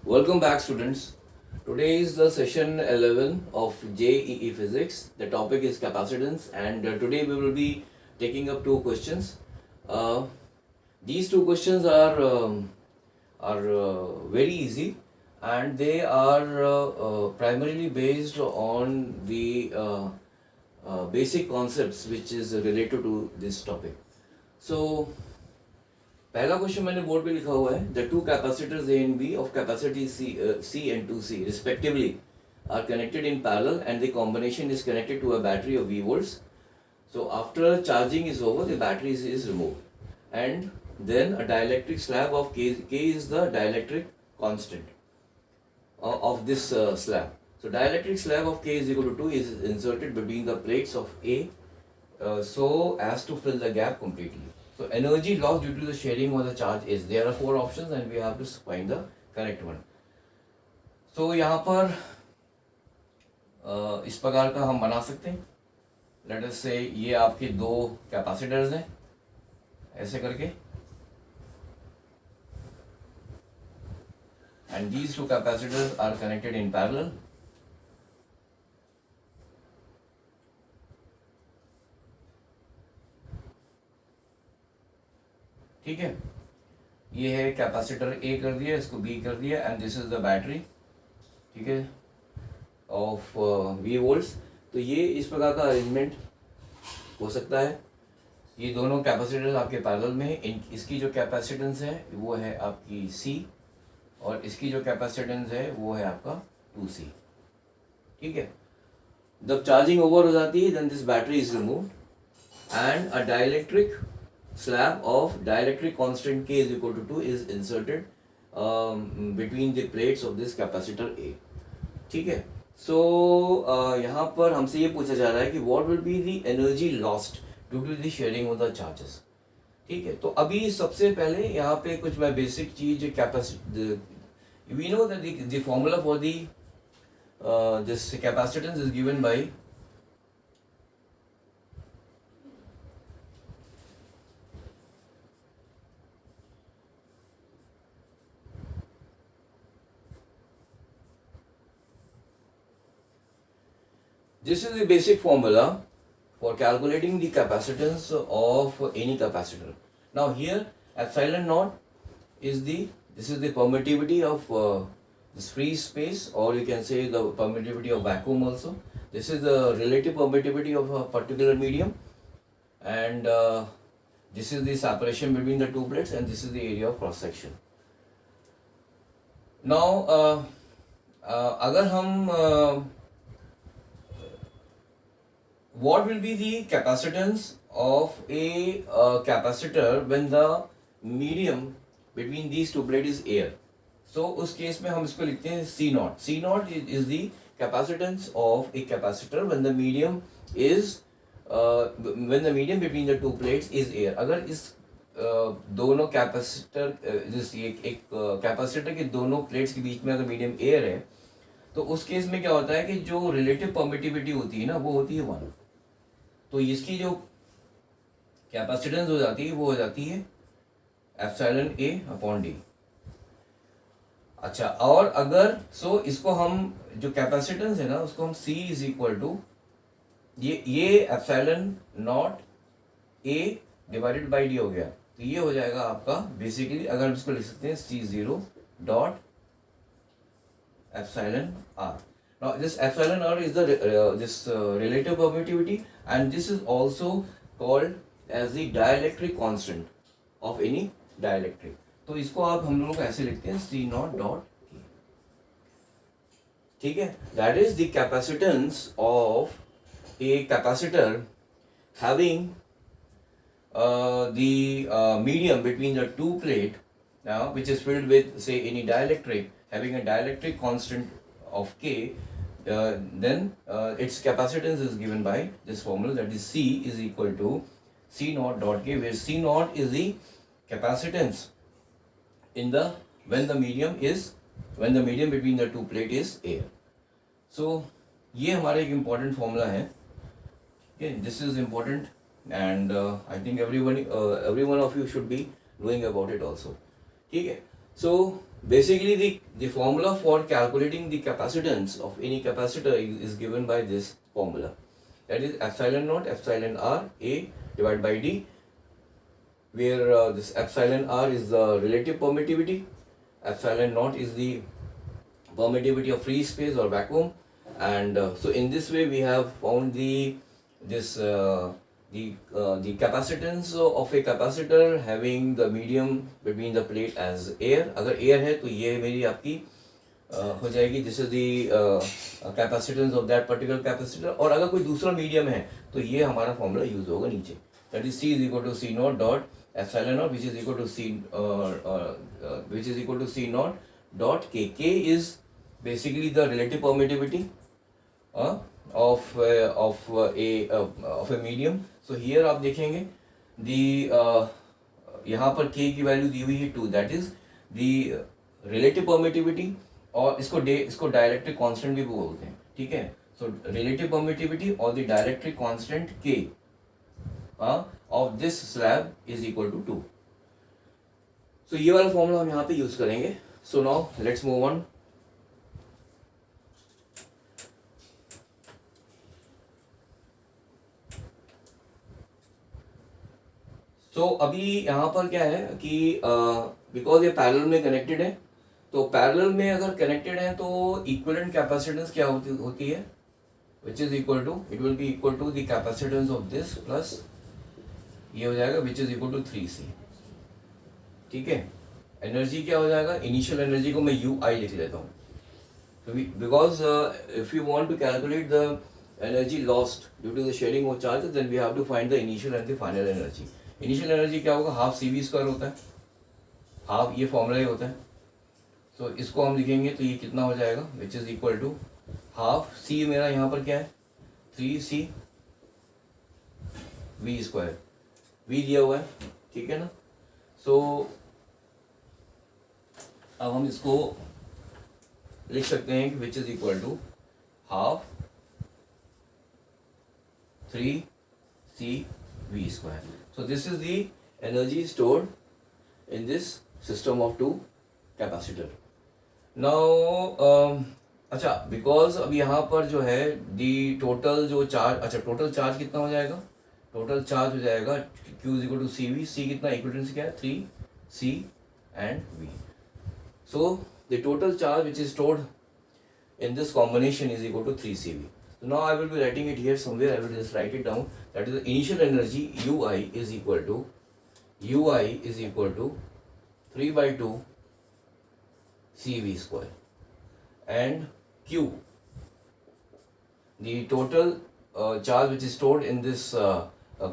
Welcome back, students. Today is the session 11 of JEE Physics. The topic is capacitance, and today we will be taking up two questions. These two questions are very easy, and they are primarily based on the basic concepts which is related to this topic. So पहला question मैंने board पे लिखा हुआ है the two capacitors A and B of capacity C and 2C respectively are connected in parallel and the combination is connected to a battery of V volts. So after charging is over, the battery is removed, and then a dielectric slab of K is the dielectric constant of this slab. So dielectric slab of K is equal to 2 is inserted between the plates of A so as to fill the gap completely. So energy lost due to the sharing of the charge is, there are 4 options and we have to find the correct one. So यहाँ पर इस प्रकार का हम बना सकते हैं. Let us से ये आपके दो कैपेसिटर्स हैं ऐसे करके, and these two capacitors are connected in parallel. ठीक है, ये है कैपेसिटर ए कर दिया, इसको बी कर दिया, and this is the battery. ठीक है, ऑफ V volts. तो ये इस प्रकार का अरेंजमेंट हो सकता है. ये दोनों कैपेसिटर्स आपके पैरेलल में हैं. इसकी जो कैपेसिटेंस है वो है आपकी C, और इसकी जो कैपेसिटेंस है वो है आपका 2C. ठीक है, जब चार्जिंग ओवर हो जाती है then this battery is removed and a dielectric slab of dielectric constant K is equal to 2 is inserted between the plates of this capacitor A. ठीक है, so यहाँ पर हमसे ये पूछा जा रहा है कि what will be the energy lost due to the sharing of the charges. ठीक है, तो अभी सबसे पहले यहाँ पे कुछ मैं बेसिक चीज capacity, we know that the formula for the this capacitance is given by this is the basic formula for calculating the capacitance of any capacitor. Now here epsilon naught is this is the permittivity of this free space, or you can say the permittivity of vacuum also. This is the relative permittivity of a particular medium, and this is the separation between the two plates, and this is the area of cross section. Now अगर हम what will be the capacitance of a capacitor when the medium between these two plates is air. So उस case में हम इसको लिखते हैं C naught. C naught is the capacitance of a capacitor when the medium is when the medium between the two plates is air. अगर इस दोनों capacitor जिस एक कैपेसिटर के दोनों प्लेट्स के बीच में अगर मीडियम एयर है तो उस केस में क्या होता है कि जो रिलेटिव परमिटिविटी होती है ना वो होती है 1. तो इसकी जो कैपेसिटेंस हो जाती है वो हो जाती है एप्सिलॉन A अपॉन D. अच्छा, और अगर इसको हम जो कैपेसिटेंस है ना उसको हम C इज इक्वल टू ये epsilon not A divided by D हो गया. तो ये हो जाएगा आपका बेसिकली, अगर हम इसको लिख सकते हैं C0 dot epsilon R. Now this epsilon R is the this relative permittivity, and this is also called as the dielectric constant of any dielectric. तो इसको आप हम लोग ऐसे लिखते हैं C naught dot K. ठीक है, that is the capacitance of a capacitor having the medium between the two plate now which is filled with say any dielectric having a dielectric constant of K. Then its capacitance is given by this formula, that is C is equal to C naught dot K, where C naught is the capacitance in the when the medium between the two plate is air. So ये हमारा एक important formula है. Okay, this is important, and I think everyone of you should be knowing about it also. ठीक है, So basically the formula for calculating the capacitance of any capacitor is given by this formula, that is epsilon naught epsilon r A divided by D, where this epsilon r is the relative permittivity, epsilon naught is the permittivity of free space or vacuum, and so in this way we have found the capacitance of a capacitor having the medium between the plate as air. अगर air है तो ये मेरी आपकी हो जाएगी, this is the capacitance of that particular capacitor, और अगर कोई दूसरा मीडियम है तो ये हमारा फॉर्मूला यूज होगा नीचे, that is C is equal to C naught dot epsilon naught which is equal to C naught dot K. K is basically the relative permittivity of a medium. So here आप देखेंगे यहाँ पर K की value दी हुई है 2, that is the relative permittivity, और इसको dielectric constant भी बोलते हैं, ठीक है. सो रिलेटिव परमिटिविटी और the dielectric constant K of this slab is equal to 2. So ये वाला फॉर्मूला हम यहाँ पे यूज करेंगे. So now let's move on. तो अभी यहाँ पर क्या है कि बिकॉज ये पैरेलल में कनेक्टेड है, तो पैरेलल में अगर कनेक्टेड है तो इक्विवेलेंट कैपेसिटेंस क्या होती है, which is equal to, it will be equal to the capacitance of this plus ये हो जाएगा which is equal to 3C. ठीक है. एनर्जी क्या हो जाएगा, इनिशियल एनर्जी को मैं UI लिख लेता हूँ, because if you want to calculate the energy lost due to the sharing of charges, then we have to find the initial and the final energy. Initial energy क्या होगा, half CV square होता है, half ये formula ही होता है. तो इसको हम लिखेंगे तो ये कितना हो जाएगा, which is equal to half C मेरा यहाँ पर क्या है 3C V स्क्वायर, V दिया हुआ है, ठीक है ना. सो अब हम इसको लिख सकते हैं कि which is equal to half 3C V square. So this is the energy stored in this system of two capacitor. Now अच्छा, because अब यहाँ पर जो है the total जो चार्ज, अच्छा टोटल चार्ज कितना हो जाएगा, टोटल चार्ज हो जाएगा Q is equal to CV. C कितना, इक्विवेलेंस क्या है 3C and V. So the total charge which is stored in this combination is equal to 3CV. So now I will be writing it here somewhere. I will just write it down. That is the initial energy UI is equal to 3 by 2 CV square, and Q, the total charge which is stored in this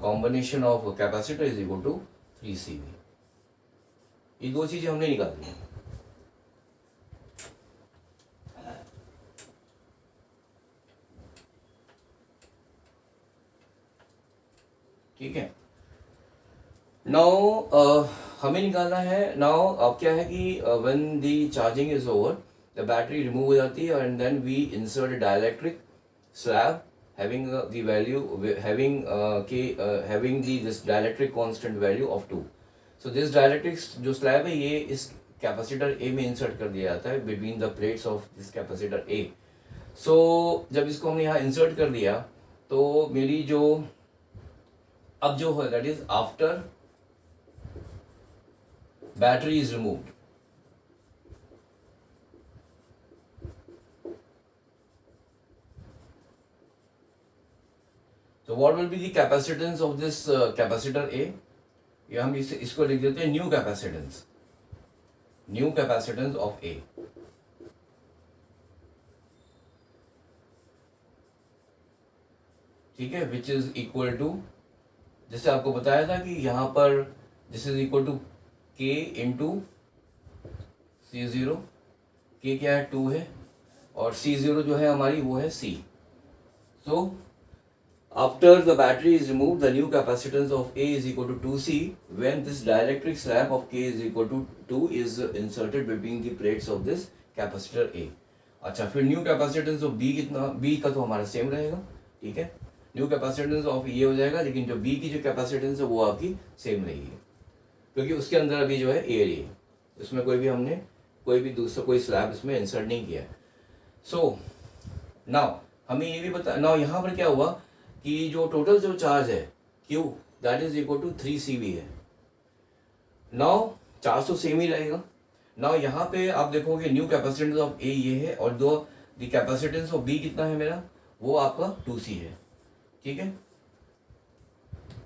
combination of capacitor is equal to 3CV. ये दो चीजें हमने निकाली हैं. ठीक है. Now हमें निकालना है, नाउ अब क्या है कि when the charging is over the battery remove हो जाती है, and then we insert dielectric slab having the value having this dielectric constant value of 2. So this dielectric जो स्लैब है ये इस कैपेसिटर A में इंसर्ट कर दिया जाता है between the plates of this capacitor A. सो जब इसको हमने यहाँ इंसर्ट कर दिया तो मेरी जो अब जो है that is after battery is removed, so what will be the capacitance of this capacitor A? ये हम इसको लिख देते हैं न्यू कैपेसिटेंस ऑफ A. ठीक है, विच इज इक्वल टू, जैसे आपको बताया था कि यहाँ पर this is equal to K into C0. K क्या है 2 है, और C0 जो है हमारी वो है C. So after the battery is removed, the new capacitance of A is equal to 2C when this dielectric slab of K is equal to 2 is inserted between the plates of this capacitor A. अच्छा, फिर new capacitance of B कितना, B का तो हमारा same रहेगा, ठीक है. New capacitance of ये हो जाएगा, लेकिन जो B की जो कैपेसिटेंस है वो आपकी सेम रहेगी, क्योंकि उसके अंदर अभी जो है एयर है. इसमें हमने कोई भी दूसरा कोई स्लैब इसमें इंसर्ट नहीं किया है। सो नाउ हमें ये भी पता, नाउ यहाँ पर क्या हुआ कि जो टोटल जो चार्ज है Q that is equal to 3CV है। नाउ चार्ज तो सेम ही रहेगा। नाउ यहाँ पे आप देखोगे न्यू कैपेसिटेंस ऑफ A ये है और द कैपेसिटेंस ऑफ B कितना है मेरा, वो आपका 2C है। ठीक है,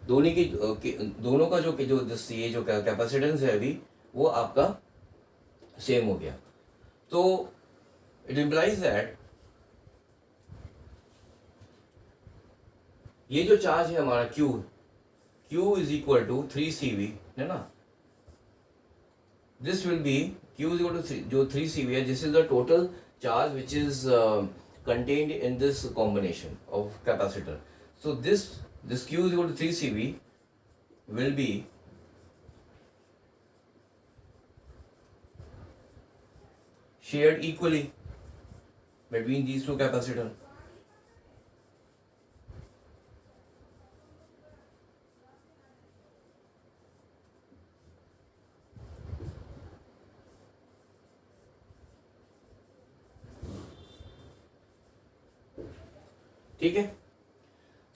दोनों का जो ये जो कैपेसिटेंस है अभी वो आपका सेम हो गया। तो इट इम्प्लाइज दैट ये जो चार्ज है हमारा Q is equal to 3CV है ना, this will be Q is equal to जो 3CV है, this is the total charge which is contained in this combination of capacitor. So this Q is equal to 3CV will be shared equally between these two capacitor. ठीक है,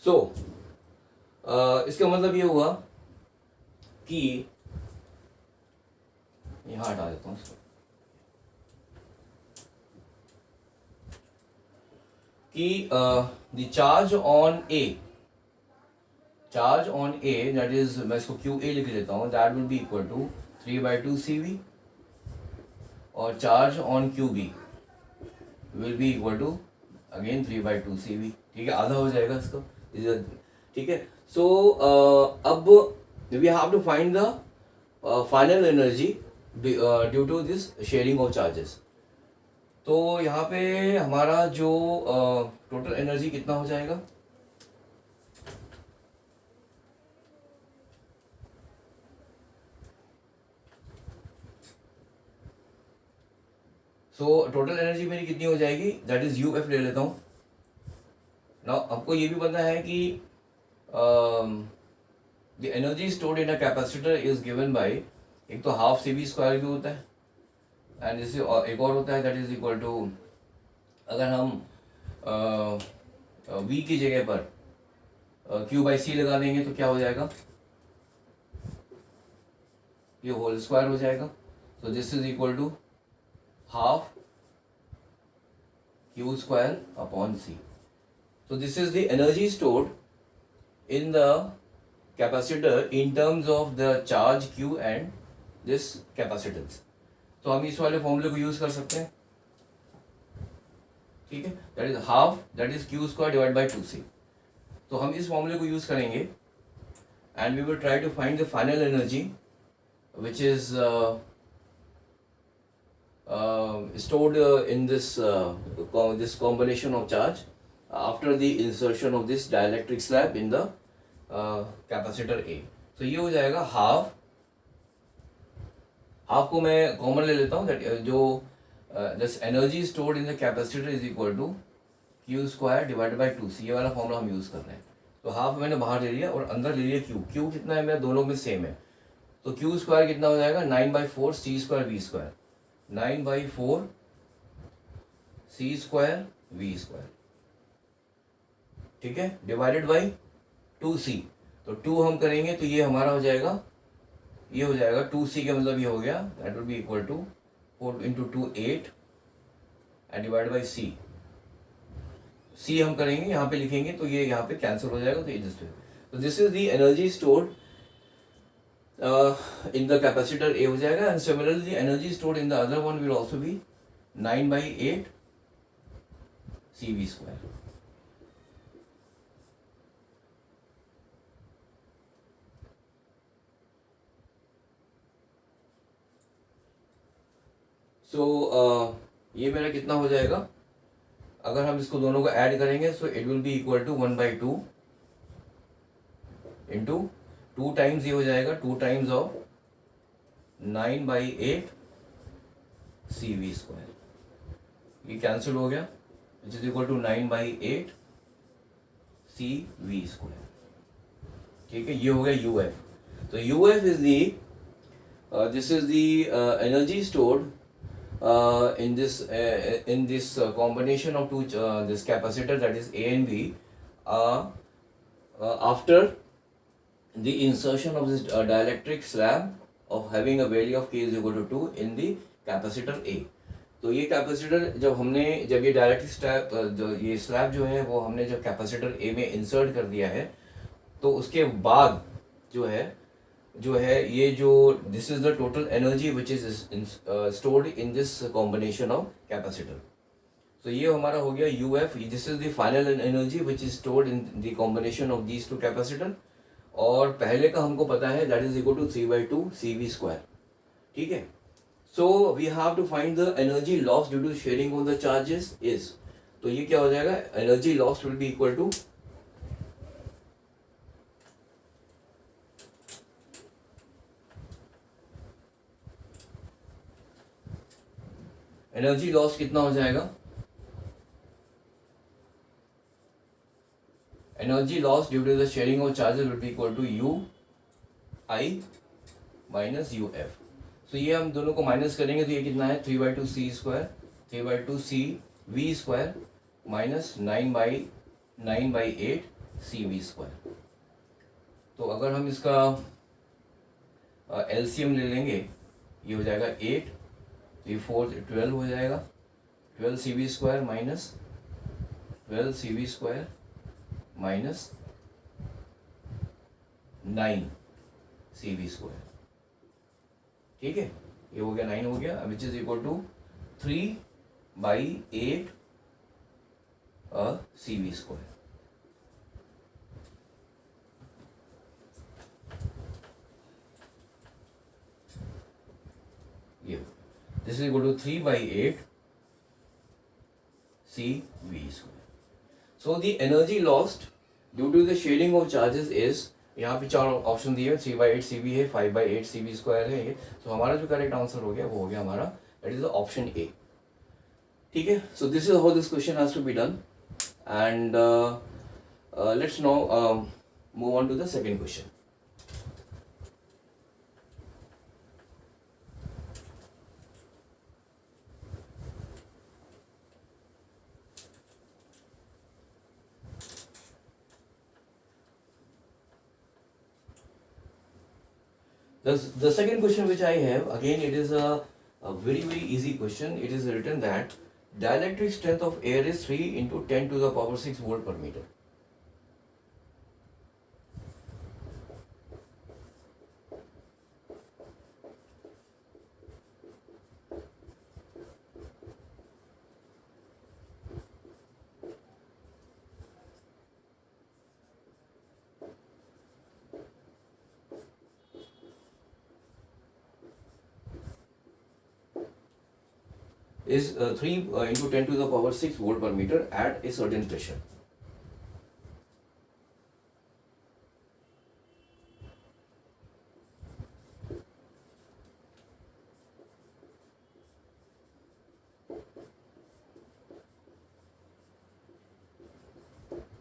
सो इसका मतलब ये हुआ कि यहां हटा देता हूं इसको, कि the charge on A that is, मैं इसको QA लिख देता हूं, that will be equal to 3/2CV और charge on QB will be equal to again 3/2CV। ठीक है, आधा हो जाएगा इसका। ठीक है, सो अब we have to find the final energy due to this sharing of charges. तो यहाँ पे हमारा जो टोटल एनर्जी कितना हो जाएगा, सो टोटल एनर्जी मेरी कितनी हो जाएगी, दैट इज UF ले लेता हूँ। नाउ आपको ये भी पता है कि the energy stored in a capacitor is given by, एक तो हाफ CV² भी होता है एंड जैसे एक और होता है दैट इज इक्वल टू, अगर हम V की जगह पर Q/C लगा देंगे तो क्या हो जाएगा, ये होल स्क्वायर हो जाएगा। तो this is equal to half Q² upon C। So this is the energy stored in the capacitor in terms of the charge Q and this capacitance. तो हम इस वाले फॉर्मूले को यूज कर सकते हैं। ठीक है, that is half that is Q² divide by 2C। तो हम इस फॉर्मूले को यूज करेंगे and we will try to find the final energy which is stored in this combination of charge after the insertion of this dielectric slab in the capacitor A. तो ये हो जाएगा हाफ को मैं कॉमन ले लेता हूँ, दैट जो this energy stored in the capacitor is equal to Q² divided by 2C। ये वाला फॉर्मूला हम यूज कर रहे हैं। तो हाफ मैंने बाहर ले लिया और अंदर ले लिया Q कितना है मेरा, दोनों में सेम है। तो Q² कितना हो जाएगा, 9/4 C² V², 9/4 C² V²। ठीक है, डिवाइडेड बाई 2C। तो 2 हम करेंगे तो ये हमारा हो जाएगा, ये हो जाएगा 2C का मतलब ये हो गया, that will be equal to 4 × 2 8 and divide by C हम करेंगे, यहाँ पे लिखेंगे तो ये यहाँ पे कैंसिल हो जाएगा। तो this is the energy stored in the capacitor A हो जाएगा and similarly the energy stored in the other one will also be 9/8 CV²। सो ये मेरा कितना हो जाएगा, अगर हम इसको दोनों को ऐड करेंगे so it will be equal to 1/2 into 2 times ये हो जाएगा 2 टाइम्स ऑफ 9/8 CV²। ये कैंसिल हो गया, विच इज इक्वल टू 9/8 CV²। ठीक है, ये हो गया UF। तो UF is the this is the energy stored in this combination of two this capacitor, that is A and B, after the insertion of this dielectric slab of having a value of k is equal to 2 in the capacitor A. तो ये capacitor जब ये direct slab ये slab जो है वो हमने जब कैपेसिटर ए में इंसर्ट कर दिया है, तो उसके बाद जो है ये जो this is the total energy which is stored in this combination of capacitor. तो ये हमारा हो गया U F. This is the final energy which is stored in the combination of these two capacitor. और पहले का हमको पता है that is equal to 3/2 CV². ठीक है. So we have to find the energy loss due to sharing of the charges is. तो ये क्या हो जाएगा, energy loss will be equal to energy loss कितना हो जाएगा, energy loss due to the sharing of charges will be equal to U I minus U F. तो ये हम दोनों को माइनस करेंगे तो ये कितना है 3/2 C², 3/2 CV² माइनस 9/8 CV². तो अगर हम इसका LCM ले लेंगे, ये हो जाएगा 8, 3 4 12 हो जाएगा. 12 CV² minus 12 CV² minus 9 CV². ठीक है, ये हो गया 9 हो गया, विच इज इक्वल टू 3/8 CV². ये this is equal to 3/8 CV². So the energy lost due to the sharing of charges is, यहाँ पे 4 ऑप्शन दिए, 3/8 CV है, 5/8 CV² है ये. तो हमारा जो करेक्ट आंसर हो गया वो हो गया हमारा, that is the option A. ठीक है. So this is how this question has to be done. And let's now move on to the second question. The second question which I have, again it is a very easy question. It is written that dielectric strength of air is 3 into 10 to the power 6 volt per meter. Is 3 into 10 to the power 6 volt per meter at a certain pressure.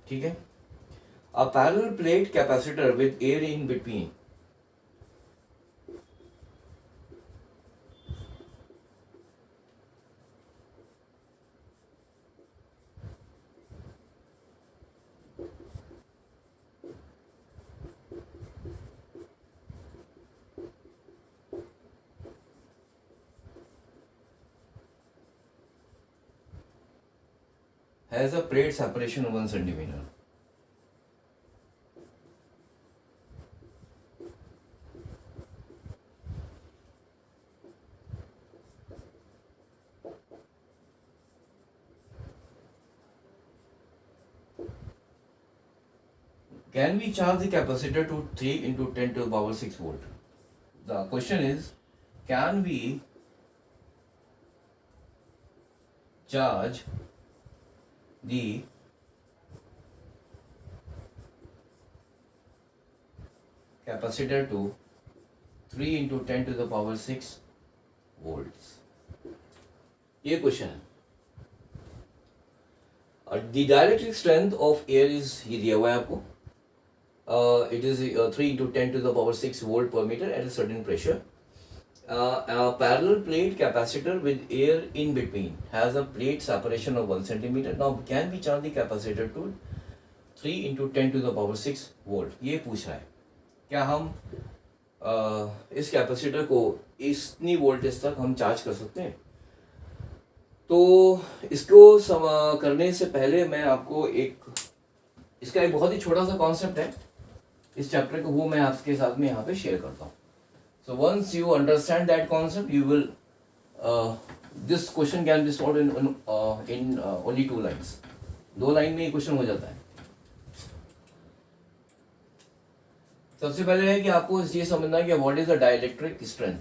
ठीक है. A parallel plate capacitor with air in between has a plate separation of 1 centimeter. Can we charge the capacitor to 3 into 10 to the power 6 volt? The question is, can we charge the capacitor to 3 into 10 to the power 6 volts? ये question है. The dielectric strength of air is ये दिया हुआ है आपको. It is 3 into 10 to the power 6 volt per meter at a certain pressure. a parallel plate capacitor with air in between has a plate separation of 1 centimeter. Now can we charge the capacitor to 3 into 10 to the power 6 volt. ये पूछ रहा है क्या हम इस capacitor को इतनी voltage तक हम चार्ज कर सकते हैं. तो इसको करने से पहले मैं आपको इसका एक बहुत ही छोटा सा कॉन्सेप्ट है इस चैप्टर को, वो मैं आपके साथ में यहाँ पे शेयर करता हूँ. So once you understand that concept, you will this question can be solved in only 2 lines. 2 line में ये क्वेश्चन हो जाता है. सबसे पहले है कि आपको ये समझना है कि what is the dielectric strength.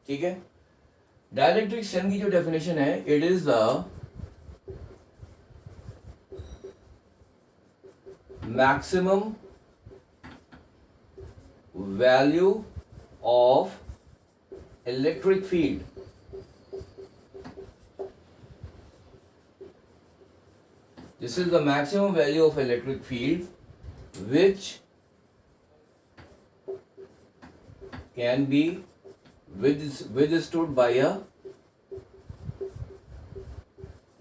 ठीक है, डाइलेक्ट्रिक स्ट्रेंथ की जो डेफिनेशन है, it is the maximum value of electric field. This is the maximum value of electric field which can be withstood by a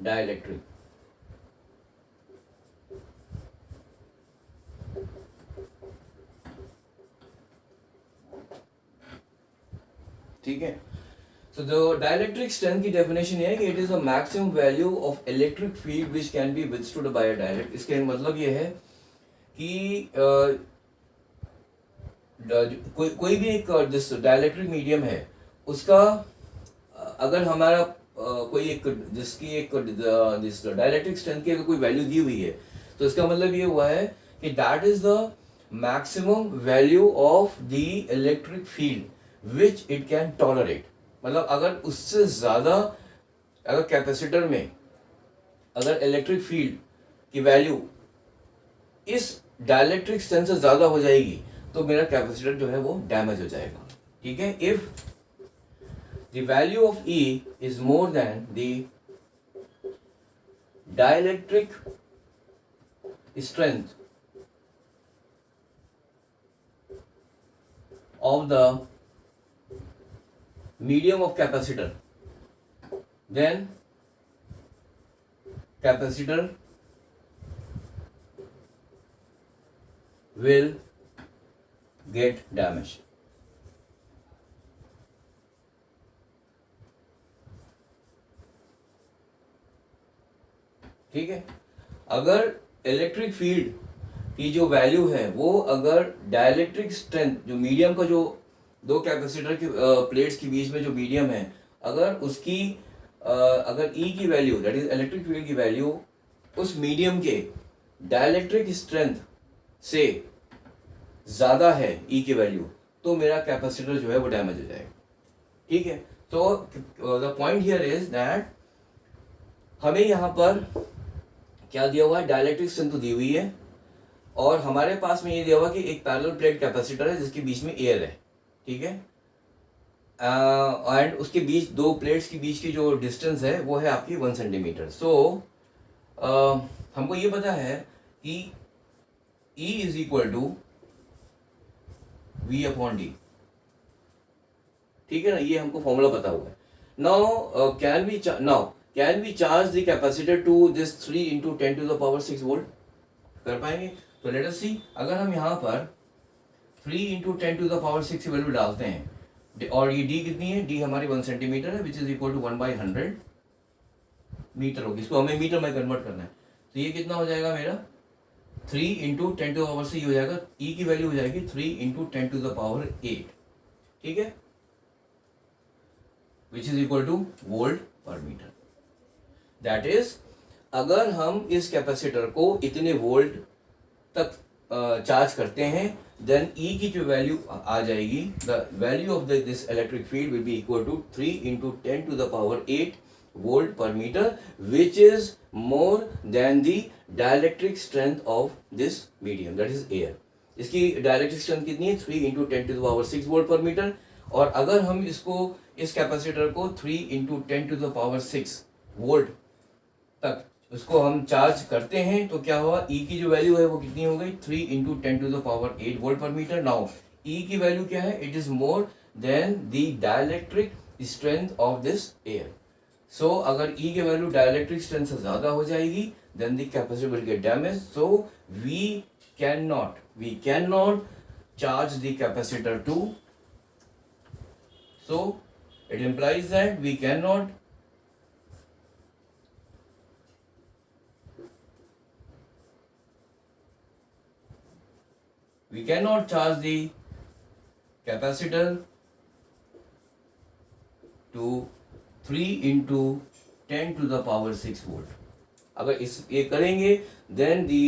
dielectric. ठीक है. So the dielectric strength की definition ये है कि it is a maximum value of electric field which can be withstood by a dielectric. इसके मतलब ये है कि कोई भी एक जिस डाइलेक्ट्रिक मीडियम है उसका अगर हमारा कोई एक जिसकी एक जिस डाइलेक्ट्रिक स्ट्रेंथ की अगर कोई वैल्यू दी हुई है, तो इसका मतलब ये हुआ है कि that is the maximum value of the electric field which it can tolerate. मतलब अगर उससे ज़्यादा अगर कैपेसिटर में अगर इलेक्ट्रिक फील्ड की वैल्यू इस डाइलेक्ट्रिक स्ट्रेंथ से ज़्यादा हो जाएगी तो मेरा कैपेसिटर जो है वो डैमेज हो जाएगा. ठीक है. If the value of E is more than the dielectric strength of the medium of capacitor, then capacitor will get damaged. ठीक है. अगर इलेक्ट्रिक फील्ड की जो वैल्यू है वो अगर डाइलेक्ट्रिक स्ट्रेंथ जो मीडियम का जो दो कैपेसिटर की प्लेट्स के बीच में जो मीडियम है, अगर उसकी अगर E की value that is electric field की वैल्यू उस मीडियम के डाइलेक्ट्रिक स्ट्रेंथ से ज़्यादा है E की वैल्यू, तो मेरा कैपेसिटर जो है वो डैमेज हो जाएगा. ठीक है. तो the point here is that हमें यहाँ पर क्या दिया हुआ है, डाइलेक्ट्रिक स्ट्रेंथ तो दी हुई है और हमारे पास में ये दिया हुआ कि एक पैरेलल प्लेट कैपेसिटर है जिसके बीच में एयर है. ठीक है. एंड उसके बीच दो प्लेट्स के बीच की जो डिस्टेंस है वो है आपकी 1 सेंटीमीटर. सो हमको ये पता है कि E is equal to V upon D. ठीक है ना, ये हमको फॉर्मूला पता हुआ है. Now can we charge the capacitor to this 3 into 10 to the power 6 volt. कर पाएंगे? तो लेट अस सी. अगर हम यहाँ पर 3 into 10 to the power 6 की वैल्यू डालते हैं और ये D कितनी है, D हमारी 1 सेंटीमीटर है which is equal to 1/100 metre होगी. इसको हमें मीटर में कन्वर्ट करना है. तो ये कितना हो जाएगा मेरा 3 into 10 to the power 6 हो जाएगा. E की वैल्यू हो जाएगी 3 into 10 to the power 8. ठीक है, which is equal to volt पर मीटर. दैट इज अगर हम इस कैपेसिटर को इतने वोल्ट तक चार्ज करते हैं, देन E की जो वैल्यू आ जाएगी, the value of this electric field will be equal to 3 into 10 to the power 8 volt पर metre, which is more than the dielectric strength of this medium that is air. इसकी dielectric strength कितनी है, 3 into 10 to the power 6 volt पर metre. और अगर हम इस capacitor को 3 into 10 to the power 6 volt तक उसको हम चार्ज करते हैं तो क्या हुआ, ई की जो वैल्यू है वो कितनी हो गई, 3 इंटू 10⁸ वोल्ट पर मीटर। नाउ ई की वैल्यू क्या है, it is more than the dielectric strength of this air. So अगर ई की वैल्यू डाइलेक्ट्रिक स्ट्रेंथ से ज्यादा हो जाएगी then the capacitor will get damage. So we can not charge the capacitor to, so it implies that we cannot charge the capacitor to 3 into 10⁶ volt। अगर इस ये करेंगे then the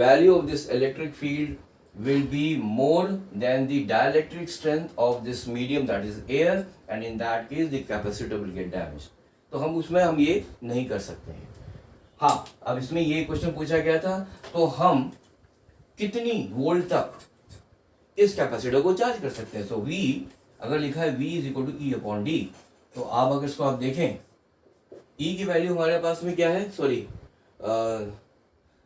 value of this electric field will be more than the dielectric strength of this medium, that is air, and in that case the capacitor will get damaged। तो हम ये नहीं कर सकते हैं। हाँ, अब इसमें ये क्वेश्चन पूछा गया था, तो हम कितनी वोल्ट तक इस कैपेसिटर को चार्ज कर सकते हैं। सो V अगर लिखा है V is equal to E upon D, तो अगर इसको आप देखें, E की वैल्यू हमारे पास में क्या है, sorry,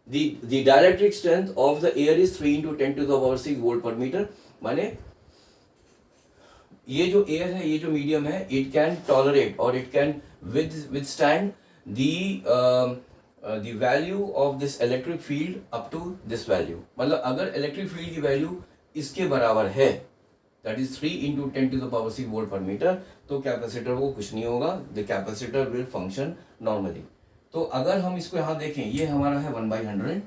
the dielectric strength of the air is 3 into 10⁶ volt पर मीटर। माने ये जो एयर है, ये जो मीडियम है, इट कैन टॉलरेट और it can withstand the value of this electric field up to this value। मतलब अगर इलेक्ट्रिक फील्ड की वैल्यू इसके बराबर है, दैट इज 3 into 10⁶ वोल्ट पर मीटर, तो कैपेसिटर को कुछ नहीं होगा, the capacitor will function normally. तो अगर हम इसको यहाँ देखें, ये हमारा है 1/100,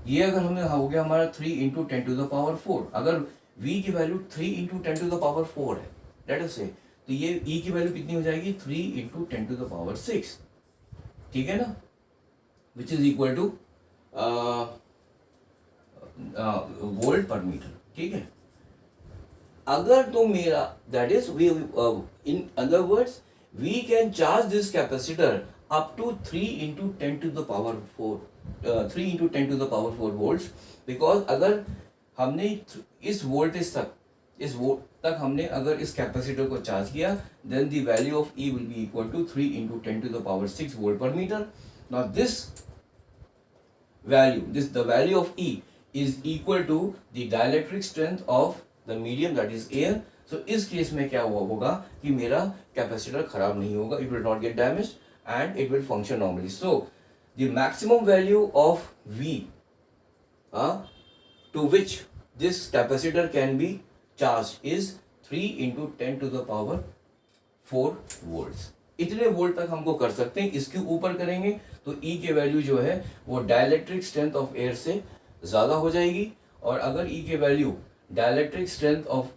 ये अगर हमें हो गया हमारा 3 into 10⁴। अगर V की वैल्यू 3 into 10⁴ है, लेट अस से, तो ये E की वैल्यू कितनी हो जाएगी, 3 into 10⁶, ठीक है ना, which is equal to volt पर मीटर, ठीक है। अगर तो मेरा that is we in other words we can charge this capacitor up to 3 into 10⁴, 3 into 10⁴ volts, because अगर हमने इस वोल्टेज तक हमने अगर इस कैपेसिटर को चार्ज किया, then the value of E will be equal to 3 into 10⁶ volt पर metre. Now the value of E is equal to the dielectric strength of the medium, that is air। So इस case में क्या होगा कि मेरा capacitor खराब नहीं होगा, it will not get damaged and it will function normally। So the maximum value of V to which this capacitor can be charged is 3 into 10⁴ volts। इतने वोल्ट तक हमको कर सकते हैं। इसके ऊपर करेंगे तो E के वैल्यू जो है वो डाइलेक्ट्रिक स्ट्रेंथ ऑफ एयर से ज़्यादा हो जाएगी, और अगर E के value dielectric strength of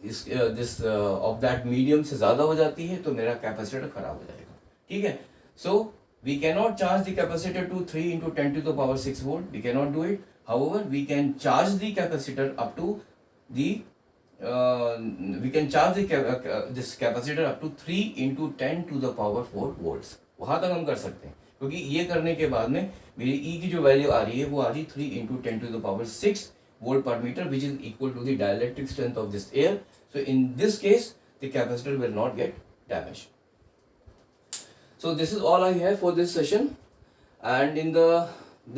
that medium से ज़्यादा हो जाती है तो मेरा कैपेसिटर खराब हो जाएगा, ठीक है। So we can not charge the capacitor to 3 into 10⁶ volt, we can not do it. However we can charge the capacitor up to this capacitor up to 3 into 10⁴ volts, वहाँ तक हम कर सकते हैं, क्योंकि ये करने के बाद में मेरी E की जो वैल्यू आ रही है वो आ रही 3 into 10⁶ volt per meter, which is equal to the dielectric strength of this air। So in this case the capacitor will not get damaged। So this is all I have for this session, and in the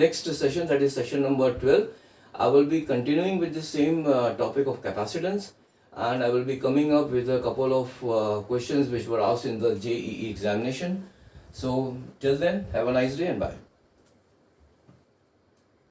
next session, that is session number 12, I will be continuing with the same topic of capacitance, and I will be coming up with a couple of questions which were asked in the JEE examination। So till then, have a nice day and bye।